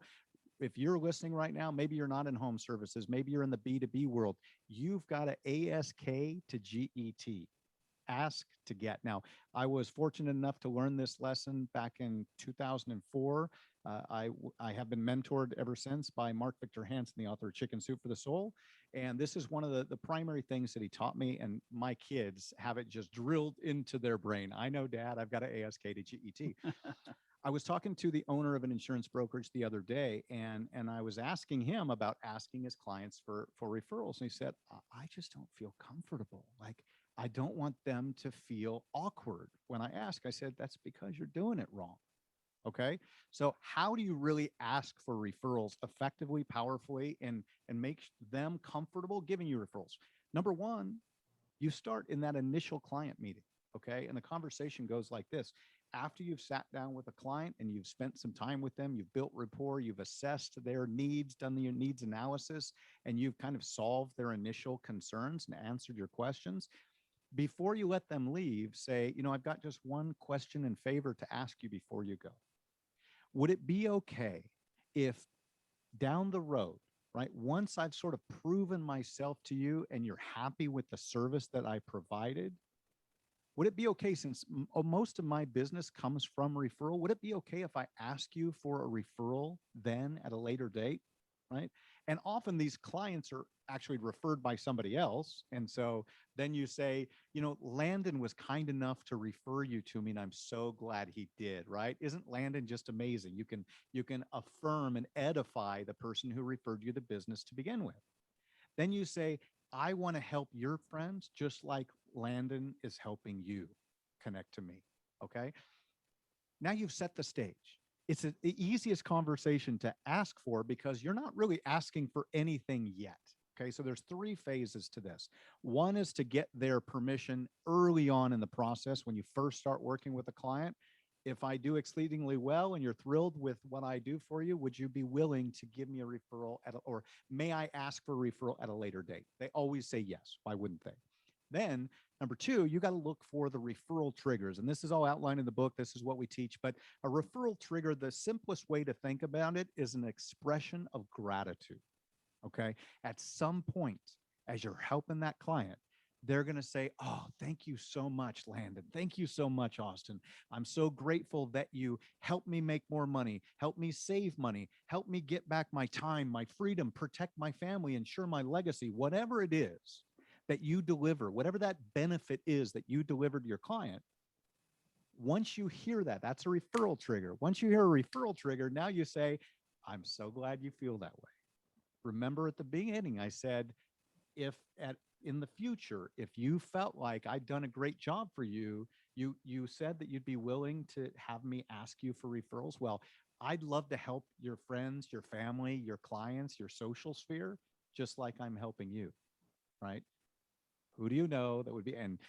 if you're listening right now, maybe you're not in home services, maybe you're in the B2B world, you've got to ASK to GET. Ask to get. Now, I was fortunate enough to learn this lesson back in 2004. I have been mentored ever since by Mark Victor Hansen, the author of Chicken Soup for the Soul. And this is one of the primary things that he taught me. And my kids have it just drilled into their brain. I know, Dad, I've got to ASK to GET. I was talking to the owner of an insurance brokerage the other day, and I was asking him about asking his clients for referrals. And he said, I just don't feel comfortable. Like, I don't want them to feel awkward when I ask. I said, that's because you're doing it wrong. Okay. So how do you really ask for referrals effectively, powerfully, and make them comfortable giving you referrals? Number one, you start in that initial client meeting. Okay. And the conversation goes like this. After you've sat down with a client and you've spent some time with them, you've built rapport, you've assessed their needs, done your needs analysis, and you've kind of solved their initial concerns and answered your questions. Before you let them leave, say, I've got just one question and favor to ask you before you go. Would it be okay if down the road, right, once I've sort of proven myself to you and you're happy with the service that I provided, would it be okay, since most of my business comes from referral, would it be okay if I ask you for a referral then at a later date, right? And often these clients are actually referred by somebody else. And so then you say, Landon was kind enough to refer you to me, and I'm so glad he did, right? Isn't Landon just amazing? You can affirm and edify the person who referred you the business to begin with. Then you say, I want to help your friends just like Landon is helping you connect to me. Okay. Now you've set the stage. It's the easiest conversation to ask for because you're not really asking for anything yet. Okay. So there's 3 phases to this. One is to get their permission early on in the process when you first start working with a client. If I do exceedingly well and you're thrilled with what I do for you, would you be willing to give me a referral or may I ask for a referral at a later date? They always say yes. Why wouldn't they? Then number 2, you got to look for the referral triggers. And this is all outlined in the book. This is what we teach. But a referral trigger, the simplest way to think about it is an expression of gratitude. Okay. At some point, as you're helping that client, they're going to say, oh, thank you so much, Landon. Thank you so much, Austin. I'm so grateful that you helped me make more money, help me save money, help me get back my time, my freedom, protect my family, ensure my legacy, whatever it is that you deliver, whatever that benefit is that you deliver to your client. Once you hear that, that's a referral trigger. Once you hear a referral trigger, now you say, I'm so glad you feel that way. Remember at the beginning, I said, in the future, if you felt like I'd done a great job for you, you said that you'd be willing to have me ask you for referrals. Well, I'd love to help your friends, your family, your clients, your social sphere, just like I'm helping you, right? Who do you know that would be, and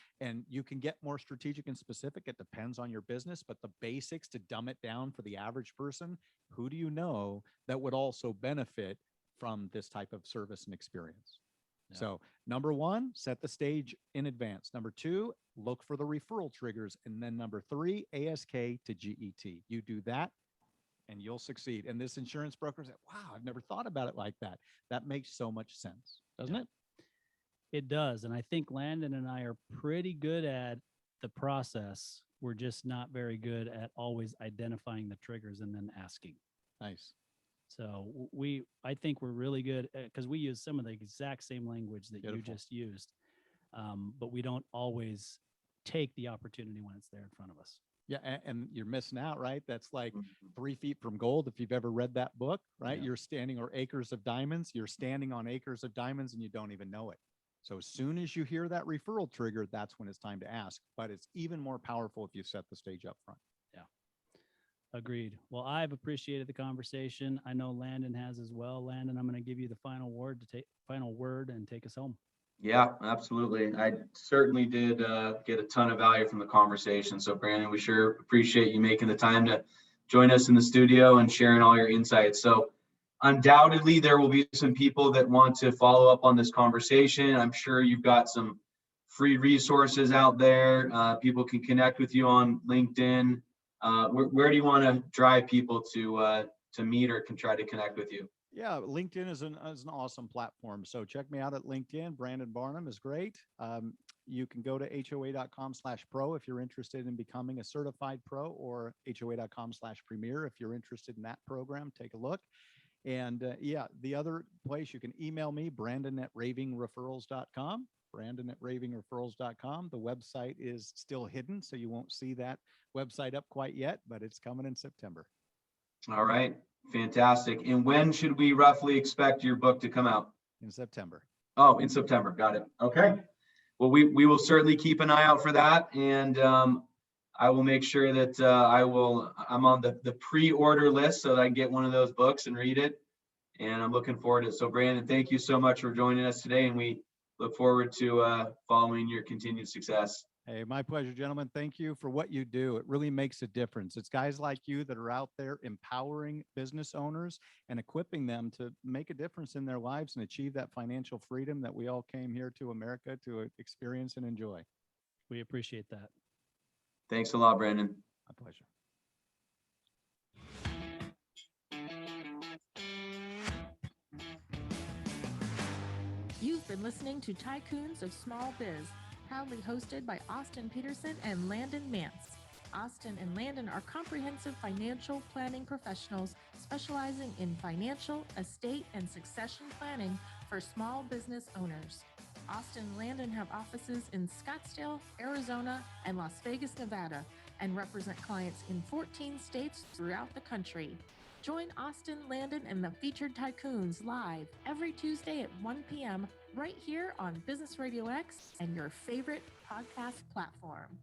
you can get more strategic and specific. It depends on your business, but the basics to dumb it down for the average person, who do you know that would also benefit from this type of service and experience? Yeah. So number one, set the stage in advance. Number two, look for the referral triggers. And then number three, ASK to GET. You do that and you'll succeed. And this insurance broker said, wow, I've never thought about it like that. That makes so much sense, doesn't it? It does. And I think Landon and I are pretty good at the process. We're just not very good at always identifying the triggers and then asking. Nice. So I think we're really good because we use some of the exact same language that you just used, but we don't always take the opportunity when it's there in front of us. Yeah, and you're missing out, right? That's like 3 feet from gold. If you've ever read that book, right? Yeah. You're standing, or Acres of Diamonds. You're standing on acres of diamonds and you don't even know it. So as soon as you hear that referral trigger, that's when it's time to ask. But it's even more powerful if you set the stage up front. Yeah. Agreed. Well, I've appreciated the conversation. I know Landon has as well. Landon, I'm going to give you the final word and take us home. Yeah, absolutely. I certainly did get a ton of value from the conversation. So Brandon, we sure appreciate you making the time to join us in the studio and sharing all your insights. So undoubtedly there will be some people that want to follow up on this conversation. I'm sure you've got some free resources out there. People can connect with you on LinkedIn. Where do you want to drive people to meet or can try to connect with you? Yeah, LinkedIn is an awesome platform. So check me out at LinkedIn. Brandon Barnum is great. You can go to hoa.com/pro if you're interested in becoming a certified pro, or hoa.com/premier if you're interested in that program. Take a look. And yeah, the other place, you can email me, brandon@ravingreferrals.com. brandon@ravingreferrals.com. The website is still hidden, so you won't see that website up quite yet, but it's coming in September. All right. Fantastic. And when should we roughly expect your book to come out? In September. Oh, in September. Got it. Okay. Well, we will certainly keep an eye out for that. And I will make sure that I'm on the pre-order list so that I can get one of those books and read it. And I'm looking forward to it. So Brandon, thank you so much for joining us today. And we look forward to following your continued success. Hey, my pleasure, gentlemen. Thank you for what you do. It really makes a difference. It's guys like you that are out there empowering business owners and equipping them to make a difference in their lives and achieve that financial freedom that we all came here to America to experience and enjoy. We appreciate that. Thanks a lot, Brandon. My pleasure. You've been listening to Tycoons of Small Biz, proudly hosted by Austin Peterson and Landon Mance. Austin and Landon are comprehensive financial planning professionals specializing in financial, estate, and succession planning for small business owners. Austin and Landon have offices in Scottsdale, Arizona, and Las Vegas, Nevada, and represent clients in 14 states throughout the country. Join Austin, Landon, and the featured Tycoons live every Tuesday at 1 p.m. right here on Business Radio X and your favorite podcast platform.